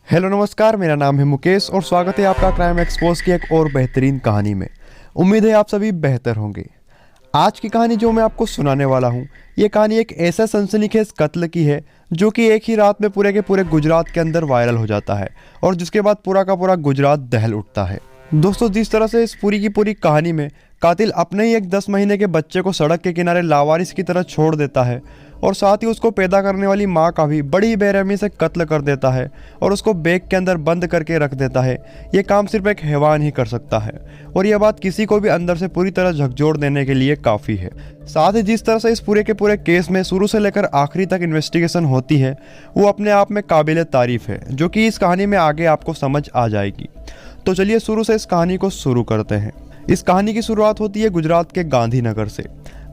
Hello नमस्कार, मेरा नाम है मुकेश और स्वागत है आपका क्राइम एक्सपोज की एक और बेहतरीन कहानी में। उम्मीद है आप सभी बेहतर होंगे। आज की कहानी जो मैं आपको सुनाने वाला हूँ, ये कहानी एक ऐसा सनसनीखेज कत्ल की है जो कि एक ही रात में पूरे के पूरे गुजरात के अंदर वायरल हो जाता है और जिसके बाद पूरा का पूरा गुजरात दहल उठता है। दोस्तों, जिस तरह से इस पूरी की पूरी कहानी में कातिल अपने ही एक 10 महीने के बच्चे को सड़क के किनारे लावारिस की तरह छोड़ देता है और साथ ही उसको पैदा करने वाली माँ का भी बड़ी बेरहमी से कत्ल कर देता है और उसको बैग के अंदर बंद करके रख देता है। ये काम सिर्फ एक हैवान ही कर सकता है और यह बात किसी को भी अंदर से पूरी तरह झकझोर देने के लिए काफ़ी है। साथ ही जिस तरह से इस पूरे के पूरे केस में शुरू से लेकर आखिरी तक इन्वेस्टिगेशन होती है, वो अपने आप में काबिल तारीफ है, जो कि इस कहानी में आगे आपको समझ आ जाएगी। तो चलिए शुरू से इस कहानी को शुरू करते हैं। इस कहानी की शुरुआत होती है गुजरात के गांधीनगर से।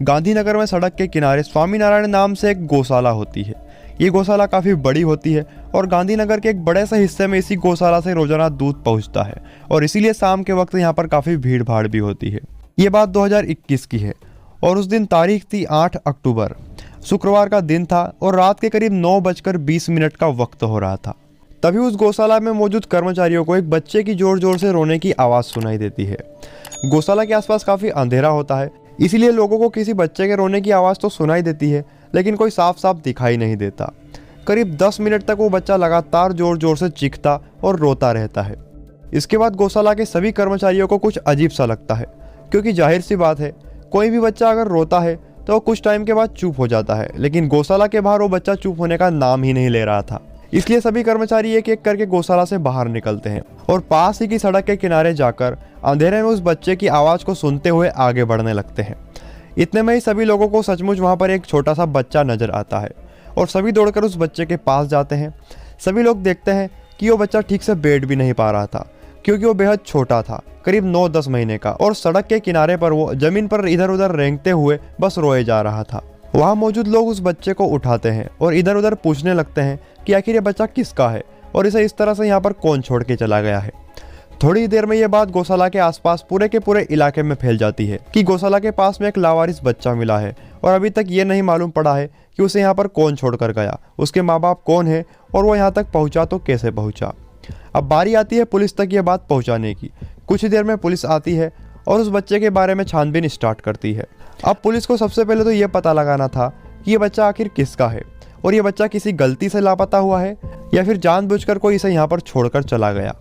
गांधीनगर में सड़क के किनारे स्वामीनारायण नाम से एक गौशाला होती है। ये गौशाला काफ़ी बड़ी होती है और गांधीनगर के एक बड़े से हिस्से में इसी गौशाला से रोजाना दूध पहुंचता है और इसीलिए शाम के वक्त यहाँ पर काफ़ी भीड़ भाड़ भी होती है। ये बात 2021 की है और उस दिन तारीख थी 8 अक्टूबर, शुक्रवार का दिन था और रात के करीब 9:20 का वक्त हो रहा था। तभी उस गौशाला में मौजूद कर्मचारियों को एक बच्चे की जोर जोर से रोने की आवाज़ सुनाई देती है। गौशाला के आसपास काफ़ी अंधेरा होता है, इसीलिए लोगों को किसी बच्चे के रोने की आवाज़ तो सुनाई देती है, लेकिन कोई साफ साफ दिखाई नहीं देता। करीब 10 मिनट तक वो बच्चा लगातार जोर जोर से चीखता और रोता रहता है। इसके बाद गौशाला के सभी कर्मचारियों को कुछ अजीब सा लगता है, क्योंकि जाहिर सी बात है, कोई भी बच्चा अगर रोता है तो वो कुछ टाइम के बाद चुप हो जाता है, लेकिन गौशाला के बाहर वो बच्चा चुप होने का नाम ही नहीं ले रहा था। इसलिए सभी कर्मचारी एक एक करके गौशाला से बाहर निकलते हैं और पास ही की सड़क के किनारे जाकर अंधेरे में उस बच्चे की आवाज़ को सुनते हुए आगे बढ़ने लगते हैं। इतने में ही सभी लोगों को सचमुच वहाँ पर एक छोटा सा बच्चा नजर आता है और सभी दौड़कर उस बच्चे के पास जाते हैं। सभी लोग देखते हैं कि वो बच्चा ठीक से बैठ भी नहीं पा रहा था, क्योंकि वो बेहद छोटा था, करीब 9-10 महीने का, और सड़क के किनारे पर वो जमीन पर इधर उधर रेंगते हुए बस रोए जा रहा था। वहाँ मौजूद लोग उस बच्चे को उठाते हैं और इधर उधर पूछने लगते हैं कि आखिर ये बच्चा किसका है और इसे इस तरह से यहाँ पर कौन छोड़ के चला गया है। थोड़ी देर में ये बात गौशाला के आसपास पूरे के पूरे इलाके में फैल जाती है कि गौशाला के पास में एक लावारिस बच्चा मिला है और अभी तक ये नहीं मालूम पड़ा है कि उसे यहाँ पर कौन छोड़कर गया, उसके माँ बाप कौन है और वो यहाँ तक पहुँचा तो कैसे पहुँचा। अब बारी आती है पुलिस तक ये बात पहुँचाने की। कुछ ही देर में पुलिस आती है और उस बच्चे के बारे में छानबीन स्टार्ट करती है। अब पुलिस को सबसे पहले तो ये पता लगाना था कि ये बच्चा आखिर किसका है और ये बच्चा किसी गलती से लापता हुआ है या फिर जानबूझकर कोई इसे यहाँ पर छोड़कर चला गया।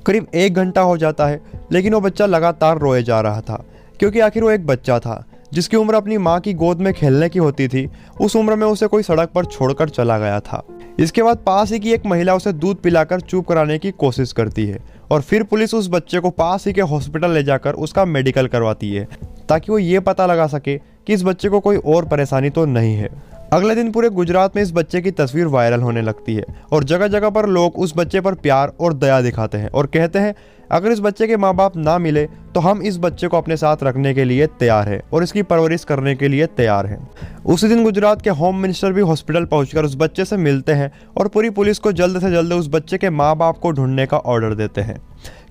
करीब 1 घंटा हो जाता है, लेकिन वो बच्चा लगातार रोए जा रहा था, क्योंकि आखिर वो एक बच्चा था जिसकी उम्र अपनी माँ की गोद में खेलने की होती थी। उस उम्र में उसे कोई सड़क पर छोड़कर चला गया था। इसके बाद पास ही की एक महिला उसे दूध पिलाकर चुप कराने की कोशिश करती है और फिर पुलिस उस बच्चे को पास ही के हॉस्पिटल ले जाकर उसका मेडिकल करवाती है, ताकि वो ये पता लगा सके कि इस बच्चे को कोई और परेशानी तो नहीं है। अगले दिन पूरे गुजरात में इस बच्चे की तस्वीर वायरल होने लगती है और जगह जगह पर लोग उस बच्चे पर प्यार और दया दिखाते हैं और कहते हैं अगर इस बच्चे के माँ बाप ना मिले तो हम इस बच्चे को अपने साथ रखने के लिए तैयार हैं और इसकी परवरिश करने के लिए तैयार हैं। उसी दिन गुजरात के होम मिनिस्टर भी हॉस्पिटल पहुंचकर उस बच्चे से मिलते हैं और पूरी पुलिस को जल्द से जल्द उस बच्चे के माँ बाप को ढूंढने का ऑर्डर देते हैं।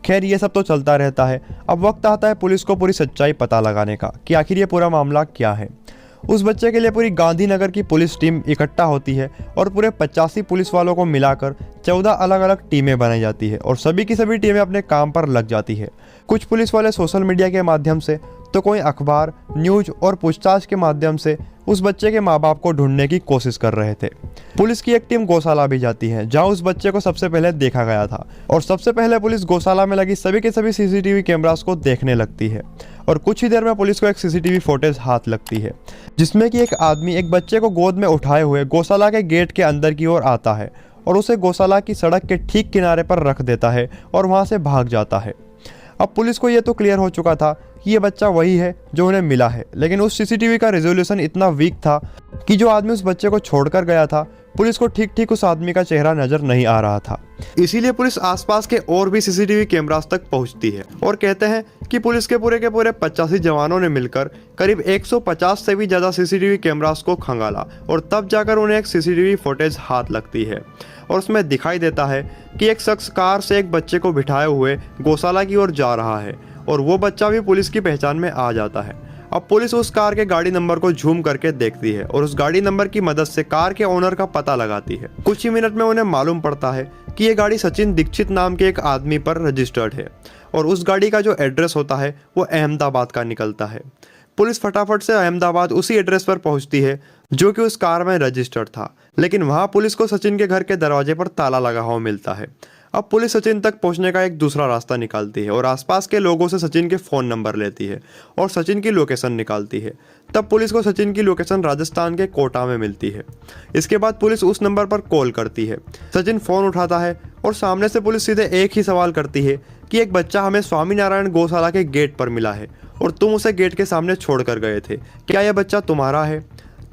खैर, ये सब तो चलता रहता है। अब वक्त आता है पुलिस को पूरी सच्चाई पता लगाने का कि आखिर ये पूरा मामला क्या है। उस बच्चे के लिए पूरी गांधीनगर की पुलिस टीम इकट्ठा होती है और पूरे 85 पुलिस वालों को मिलाकर 14 अलग अलग टीमें बनाई जाती है और सभी की सभी टीमें अपने काम पर लग जाती है। कुछ पुलिस वाले सोशल मीडिया के माध्यम से, तो कोई अखबार, न्यूज और पूछताछ के माध्यम से उस बच्चे के माँ बाप को ढूंढने की कोशिश कर रहे थे। पुलिस की एक टीम गौशाला भी जाती है, जहां उस बच्चे को सबसे पहले देखा गया था और सबसे पहले पुलिस गौशाला में लगी सभी के सभी सीसीटीवी कैमरास को देखने लगती है और कुछ ही देर में पुलिस को एक सीसीटीवी फुटेज हाथ लगती है, जिसमें कि एक आदमी एक बच्चे को गोद में उठाए हुए गौशाला के गेट के अंदर की ओर आता है और उसे गौशाला की सड़क के ठीक किनारे पर रख देता है और वहां से भाग जाता है। अब पुलिस को यह तो क्लियर हो चुका था कि ये बच्चा वही है जो उन्हें मिला है, लेकिन उस सीसीटीवी का रेजोल्यूशन इतना वीक था कि जो आदमी उस बच्चे को छोड़कर गया था, पुलिस को ठीक ठीक उस आदमी का चेहरा नजर नहीं आ रहा था। इसीलिए पुलिस आसपास के और भी सीसीटीवी कैमरास तक पहुंचती है और कहते हैं कि पुलिस के पूरे 85 जवानों ने मिलकर करीब 150 से भी ज्यादा सीसीटीवी कैमरास को खंगाला और तब जाकर उन्हें एक सीसीटीवी फुटेज हाथ लगती है और उसमें दिखाई देता है कि एक शख्स कार से एक बच्चे को बिठाए हुए गौशाला की ओर जा रहा है और वो बच्चा भी पुलिस की पहचान में आ जाता है। अब पुलिस उस कार के गाड़ी नंबर को झूम करके देखती है और उस गाड़ी नंबर की मदद से कार के ओनर का पता लगाती है। कुछ ही मिनट में उन्हें मालूम पड़ता है कि ये गाड़ी सचिन दीक्षित नाम के एक आदमी पर रजिस्टर्ड है और उस गाड़ी का जो एड्रेस होता है वो अहमदाबाद का निकलता है। पुलिस फटाफट से अहमदाबाद उसी एड्रेस पर पहुंचती है जो कि उस कार में रजिस्टर्ड था, लेकिन वहां पुलिस को सचिन के घर के दरवाजे पर ताला लगा हुआ मिलता है। अब पुलिस सचिन तक पहुंचने का एक दूसरा रास्ता निकालती है और आसपास के लोगों से सचिन के फ़ोन नंबर लेती है और सचिन की लोकेशन निकालती है। तब पुलिस को सचिन की लोकेशन राजस्थान के कोटा में मिलती है। इसके बाद पुलिस उस नंबर पर कॉल करती है। सचिन फ़ोन उठाता है और सामने से पुलिस सीधे एक ही सवाल करती है कि एक बच्चा हमें स्वामीनारायण गौशाला के गेट पर मिला है और तुम उसे गेट के सामने छोड़ कर गए थे, क्या यह बच्चा तुम्हारा है?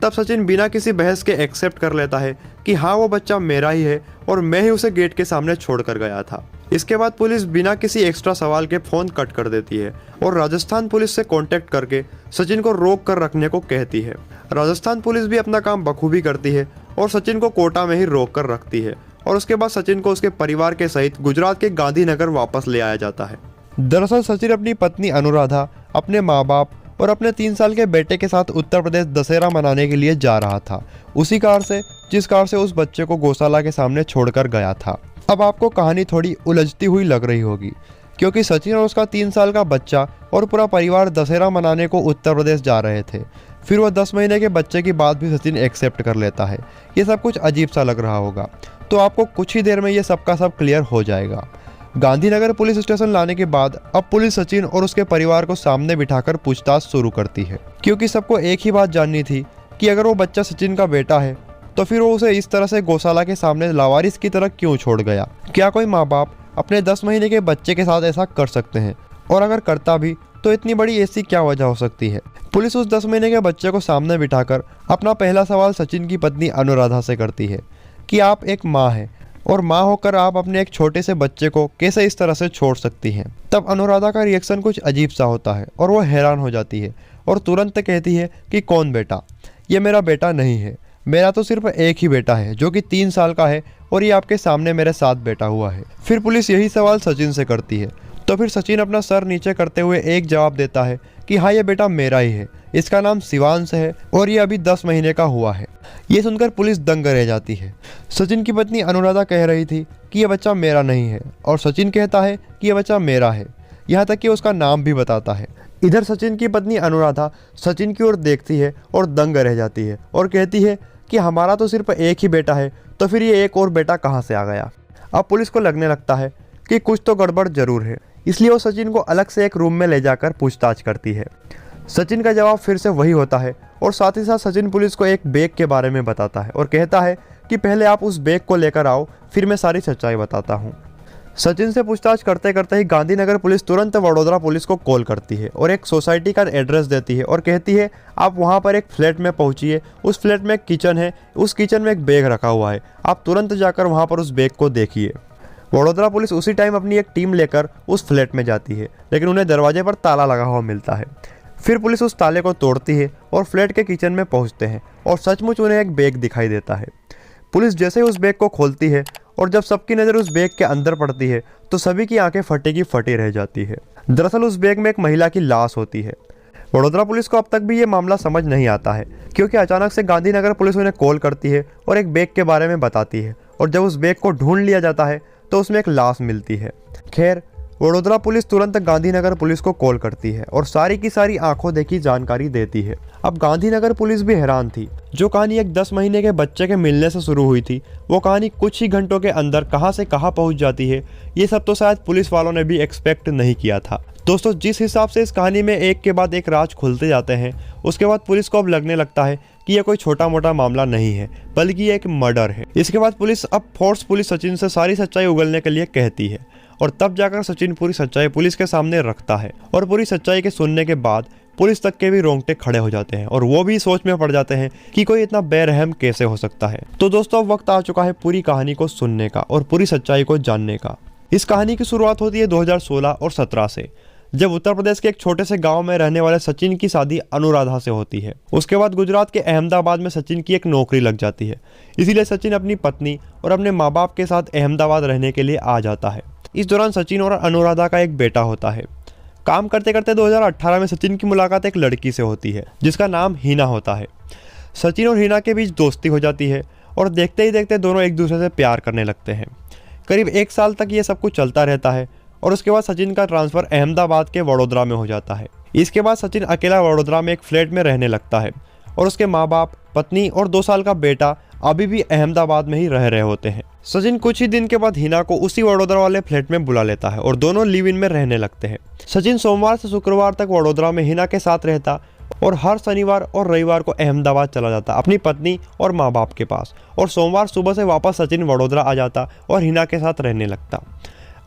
तब सचिन बिना किसी बहस के एक्सेप्ट कर लेता है कि हाँ वो बच्चा मेरा ही है और मैं ही उसे गेट के सामने छोड़ कर गया था। इसके बाद पुलिस बिना किसी एक्स्ट्रा सवाल के फ़ोन कट कर देती है और राजस्थान पुलिस से कांटेक्ट करके सचिन को रोक कर रखने को कहती है। राजस्थान पुलिस भी अपना काम बखूबी करती है और सचिन को कोटा में ही रोक कर रखती है और उसके बाद सचिन को उसके परिवार के सहित गुजरात के गांधीनगर वापस ले आया जाता है। दरअसल सचिन अपनी पत्नी अनुराधा, अपने माँ बाप और अपने 3 साल के बेटे के साथ उत्तर प्रदेश दशहरा मनाने के लिए जा रहा था, उसी कार से जिस कार से उस बच्चे को गौशाला के सामने छोड़कर गया था। अब आपको कहानी थोड़ी उलझती हुई लग रही होगी क्योंकि सचिन और उसका 3 साल का बच्चा और पूरा परिवार दशहरा मनाने को उत्तर प्रदेश जा रहे थे। फिर वह 10 महीने के बच्चे की बात भी सचिन एक्सेप्ट कर लेता है। ये सब कुछ अजीब सा लग रहा होगा, तो आपको कुछ ही देर में ये सब का सब क्लियर हो जाएगा। गांधीनगर पुलिस स्टेशन लाने के बाद अब पुलिस सचिन और उसके परिवार को सामने बिठाकर पूछताछ शुरू करती है क्योंकि सबको एक ही बात जाननी थी कि अगर वो बच्चा सचिन का बेटा है तो फिर वो उसे इस तरह से गौशाला के सामने लावारिस की तरह क्यों छोड़ गया। क्या कोई माँ बाप अपने 10 महीने के बच्चे के साथ ऐसा कर सकते हैं, और अगर करता भी तो इतनी बड़ी ऐसी क्या वजह हो सकती है। पुलिस उस 10 महीने के बच्चे को सामने बिठाकर अपना पहला सवाल सचिन की पत्नी अनुराधा से करती है कि आप एक माँ हैं और माँ होकर आप अपने एक छोटे से बच्चे को कैसे इस तरह से छोड़ सकती हैं। तब अनुराधा का रिएक्शन कुछ अजीब सा होता है और वो हैरान हो जाती है और तुरंत कहती है कि कौन बेटा? ये मेरा बेटा नहीं है, मेरा तो सिर्फ एक ही बेटा है जो कि 3 साल का है और ये आपके सामने मेरे साथ बैठा हुआ है। फिर पुलिस यही सवाल सचिन से करती है तो फिर सचिन अपना सर नीचे करते हुए एक जवाब देता है कि हाँ ये बेटा मेरा ही है, इसका नाम शिवांश है और ये अभी 10 महीने का हुआ है। ये सुनकर पुलिस दंग रह जाती है। सचिन की पत्नी अनुराधा कह रही थी कि यह बच्चा मेरा नहीं है और सचिन कहता है कि यह बच्चा मेरा है, यहाँ तक कि उसका नाम भी बताता है। इधर सचिन की पत्नी अनुराधा सचिन की ओर देखती है और दंग रह जाती है और कहती है कि हमारा तो सिर्फ एक ही बेटा है, तो फिर ये एक और बेटा कहाँ से आ गया। अब पुलिस को लगने लगता है कि कुछ तो गड़बड़ जरूर है, इसलिए वो सचिन को अलग से एक रूम में ले जाकर पूछताछ करती है। सचिन का जवाब फिर से वही होता है और साथ ही साथ सचिन पुलिस को एक बैग के बारे में बताता है और कहता है कि पहले आप उस बैग को लेकर आओ, फिर मैं सारी सच्चाई बताता हूँ। सचिन से पूछताछ करते करते ही गांधीनगर पुलिस तुरंत वडोदरा पुलिस को कॉल करती है और एक सोसाइटी का एड्रेस देती है और कहती है आप वहाँ पर एक फ्लैट में पहुँचिए, उस फ्लैट में एक किचन है, उस किचन में एक बैग रखा हुआ है, आप तुरंत जाकर वहाँ पर उस बैग को देखिए। वडोदरा पुलिस उसी टाइम अपनी एक टीम लेकर उस फ्लैट में जाती है, लेकिन उन्हें दरवाजे पर ताला लगा हुआ मिलता है। फिर पुलिस उस ताले को तोड़ती है और फ्लैट के किचन में पहुंचते हैं और सचमुच उन्हें एक बैग दिखाई देता है। पुलिस जैसे ही उस बैग को खोलती है और जब सबकी नज़र उस बैग के अंदर पड़ती है तो सभी की आंखें फटी की फटी रह जाती है। दरअसल उस बैग में एक महिला की लाश होती है। वडोदरा पुलिस को अब तक भी ये मामला समझ नहीं आता है क्योंकि अचानक से गांधीनगर पुलिस उन्हें कॉल करती है और एक बैग के बारे में बताती है और जब उस बैग को ढूंढ लिया जाता है तो उसमें एक लाश मिलती है। खैर वडोदरा पुलिस तुरंत गांधीनगर पुलिस को कॉल करती है और सारी की सारी आंखों देखी जानकारी देती है। अब गांधीनगर पुलिस भी हैरान थी। जो कहानी एक 10 महीने के बच्चे के मिलने से शुरू हुई थी वो कहानी कुछ ही घंटों के अंदर कहां से कहां पहुंच जाती है, ये सब तो शायद पुलिस वालों ने भी एक्सपेक्ट नहीं किया था। दोस्तों जिस हिसाब से इस कहानी में एक के बाद एक राज खुलते जाते हैं उसके बाद पुलिस को अब लगने लगता है कि यह कोई छोटा मोटा मामला नहीं है बल्कि ये एक मर्डर है। इसके बाद पुलिस अब पुलिस सचिन से सारी सच्चाई उगलने के लिए कहती है और तब जाकर सचिन पूरी सच्चाई पुलिस के सामने रखता है और पूरी सच्चाई के सुनने के बाद पुलिस तक के भी रोंगटे खड़े हो जाते हैं और वो भी सोच में पड़ जाते हैं कि कोई इतना बेरहम कैसे हो सकता है। तो दोस्तों अब वक्त आ चुका है पूरी कहानी को सुनने का और पूरी सच्चाई को जानने का। इस कहानी की शुरुआत होती है 2016 और 17 से, जब उत्तर प्रदेश के एक छोटे से गांव में रहने वाले सचिन की शादी अनुराधा से होती है। उसके बाद गुजरात के अहमदाबाद में सचिन की एक नौकरी लग जाती है, इसीलिए सचिन अपनी पत्नी और अपने माँ बाप के साथ अहमदाबाद रहने के लिए आ जाता है। इस दौरान सचिन और अनुराधा का एक बेटा होता है। काम करते करते 2018 में सचिन की मुलाकात एक लड़की से होती है जिसका नाम हिना होता है। सचिन और हिना के बीच दोस्ती हो जाती है और देखते ही देखते दोनों एक दूसरे से प्यार करने लगते हैं। करीब 1 साल तक ये सब कुछ चलता रहता है और उसके बाद सचिन का ट्रांसफ़र अहमदाबाद के वडोदरा में हो जाता है। इसके बाद सचिन अकेला वडोदरा में एक फ्लैट में रहने लगता है और उसके माँ बाप, पत्नी और 2 साल का बेटा अभी भी अहमदाबाद में ही रह रहे होते हैं। सचिन कुछ ही दिन के बाद हिना को उसी वडोदरा वाले फ्लैट में बुला लेता है और दोनों लिव इन में रहने लगते हैं। सचिन सोमवार से शुक्रवार तक वडोदरा में हिना के साथ रहता और हर शनिवार और रविवार को अहमदाबाद चला जाता अपनी पत्नी और माँ बाप के पास, और सोमवार सुबह से वापस सचिन वडोदरा आ जाता और हिना के साथ रहने लगता।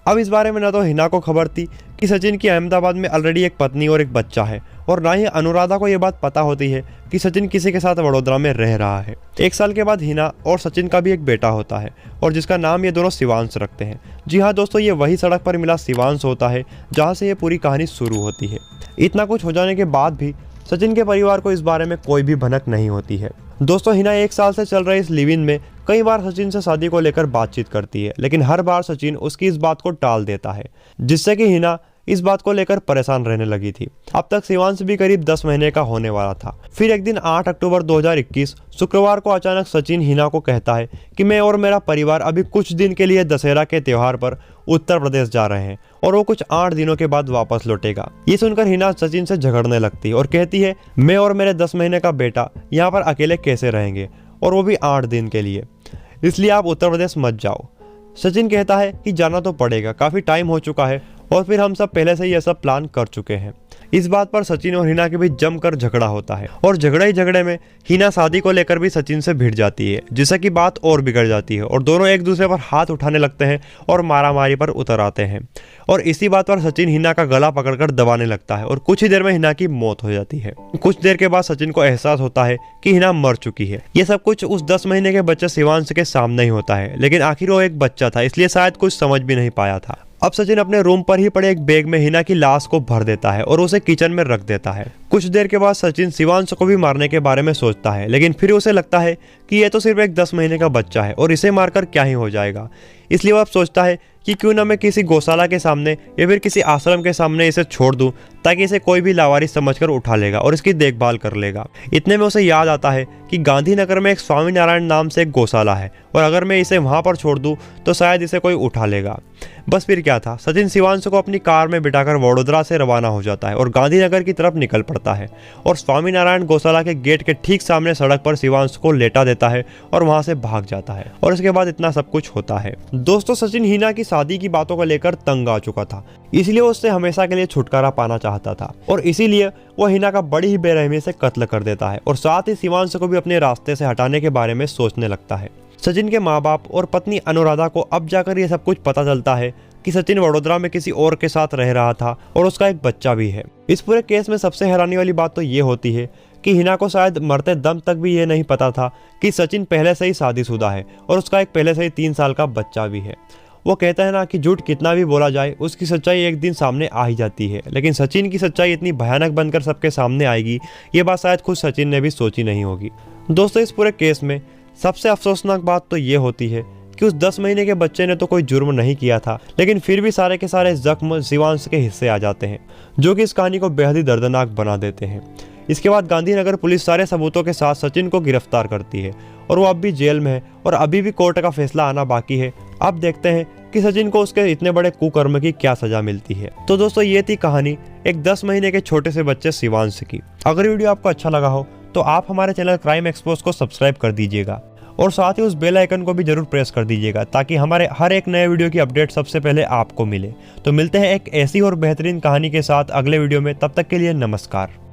अब इस बारे में ना तो हिना को खबर थी कि सचिन की अहमदाबाद में ऑलरेडी एक पत्नी और एक बच्चा है, और ना ही अनुराधा को ये बात पता होती है कि सचिन किसी के साथ वडोदरा में रह रहा है। 1 साल के बाद हिना और सचिन का भी एक बेटा होता है और जिसका नाम ये दोनों शिवांश रखते हैं। जी हाँ दोस्तों, ये वही सड़क पर मिला शिवांश होता है जहाँ से ये पूरी कहानी शुरू होती है। इतना कुछ हो जाने के बाद भी सचिन के परिवार को इस बारे में कोई भी भनक नहीं होती है। दोस्तों, हिना 1 साल से चल रहे इस लिव इन में कई बार सचिन से शादी को लेकर बातचीत करती है, लेकिन हर बार सचिन उसकी इस बात को टाल देता है, जिससे कि हिना इस बात को लेकर परेशान रहने लगी थी। अब तक शिवांश भी करीब 10 महीने का होने वाला था। फिर एक दिन 8 अक्टूबर 2021 शुक्रवार को अचानक सचिन हिना को कहता है कि मैं और मेरा परिवार अभी कुछ दिन के लिए दशहरा के त्योहार पर उत्तर प्रदेश जा रहे हैं और वो कुछ 8 दिनों के बाद वापस लौटेगा। ये सुनकर हिना सचिन से झगड़ने लगती है और कहती है, मैं और मेरे 10 महीने का बेटा यहाँ पर अकेले कैसे रहेंगे, और वो भी 8 दिन के लिए, इसलिए आप उत्तर प्रदेश मत जाओ। सचिन कहता है कि जाना तो पड़ेगा, काफ़ी टाइम हो चुका है और फिर हम सब पहले से ही यह सब प्लान कर चुके हैं। इस बात पर सचिन और हिना के बीच जमकर झगड़ा होता है और झगड़े ही झगड़े में हिना शादी को लेकर भी सचिन से भिड़ जाती है, जिससे कि बात और बिगड़ जाती है और दोनों एक दूसरे पर हाथ उठाने लगते हैं और मारामारी पर उतर आते हैं। और इसी बात पर सचिन हिना का गला पकड़कर दबाने लगता है और कुछ ही देर में हिना की मौत हो जाती है। कुछ देर के बाद सचिन को एहसास होता है कि हिना मर चुकी है। ये सब कुछ उस 10 महीने के बच्चे शिवांश के सामने ही होता है, लेकिन आखिर वो एक बच्चा था, इसलिए शायद कुछ समझ भी नहीं पाया था। अब सचिन अपने रूम पर ही पड़े एक बैग में हिना की लाश को भर देता है और उसे किचन में रख देता है। कुछ देर के बाद सचिन शिवांश को भी मारने के बारे में सोचता है, लेकिन फिर उसे लगता है कि ये तो सिर्फ एक 10 महीने का बच्चा है और इसे मारकर क्या ही हो जाएगा। इसलिए वो अब सोचता है कि क्यों ना मैं किसी गौशाला के सामने या फिर किसी आश्रम के सामने इसे छोड़ दूं, ताकि इसे कोई भी लावारिस समझकर उठा लेगा और इसकी देखभाल कर लेगा। इतने में उसे याद आता है कि गांधीनगर में एक स्वामी नारायण नाम से एक गौशाला है और अगर मैं इसे वहां पर छोड़ दूं तो शायद इसे कोई उठा लेगा। बस फिर क्या था, सचिन शिवांश को अपनी कार में बिठाकर वडोदरा से रवाना हो जाता है और गांधीनगर की तरफ निकल पड़ता है और स्वामी नारायण गौशाला के गेट के ठीक सामने सड़क पर शिवांश को लेटा देता है और वहां से भाग जाता है। और इसके बाद इतना सब कुछ होता है। दोस्तों, सचिन हिना की शादी की बातों को लेकर तंग आ चुका था, इसलिए उससे हमेशा के लिए छुटकारा पाना चाहता था और इसीलिए वो हिना का बड़ी ही बेरहमी से कत्ल कर देता है और साथ ही शिवांश को भी अपने रास्ते से हटाने के बारे में सोचने लगता है। सचिन के माँ बाप और पत्नी अनुराधा को अब जाकर ये सब कुछ पता चलता है कि सचिन वडोदरा में किसी और के साथ रह रहा था और उसका एक बच्चा भी है। इस पूरे केस में सबसे हैरानी वाली बात तो ये होती है कि हिना को शायद मरते दम तक भी ये नहीं पता था कि सचिन पहले से ही शादीशुदा है और उसका एक पहले से ही 3 साल का बच्चा भी है। वो कहता है ना कि झूठ कितना भी बोला जाए उसकी सच्चाई एक दिन सामने आ ही जाती है, लेकिन सचिन की सच्चाई इतनी भयानक बनकर सबके सामने आएगी, ये बात शायद खुद सचिन ने भी सोची नहीं होगी। दोस्तों, इस पूरे केस में सबसे अफसोसनाक बात तो ये होती है कि उस 10 महीने के बच्चे ने तो कोई जुर्म नहीं किया था, लेकिन फिर भी सारे के सारे जख्म शिवांश के हिस्से आ जाते हैं, जो कि इस कहानी को बेहद ही दर्दनाक बना देते हैं। इसके बाद गांधीनगर पुलिस सारे सबूतों के साथ सचिन को गिरफ्तार करती है और वो अब भी जेल में है और अभी भी कोर्ट का फैसला आना बाकी है। अब देखते हैं कि सचिन को उसके इतने बड़े कुकर्म की क्या सजा मिलती है। तो दोस्तों, ये थी कहानी एक 10 महीने के छोटे से बच्चे शिवांश की। अगर वीडियो आपको अच्छा लगा हो तो आप हमारे चैनल क्राइम एक्सपोज को सब्सक्राइब कर दीजिएगा और साथ ही उस बेल आइकन को भी जरूर प्रेस कर दीजिएगा, ताकि हमारे हर एक नए वीडियो की अपडेट सबसे पहले आपको मिले। तो मिलते हैं एक ऐसी और बेहतरीन कहानी के साथ अगले वीडियो में, तब तक के लिए नमस्कार।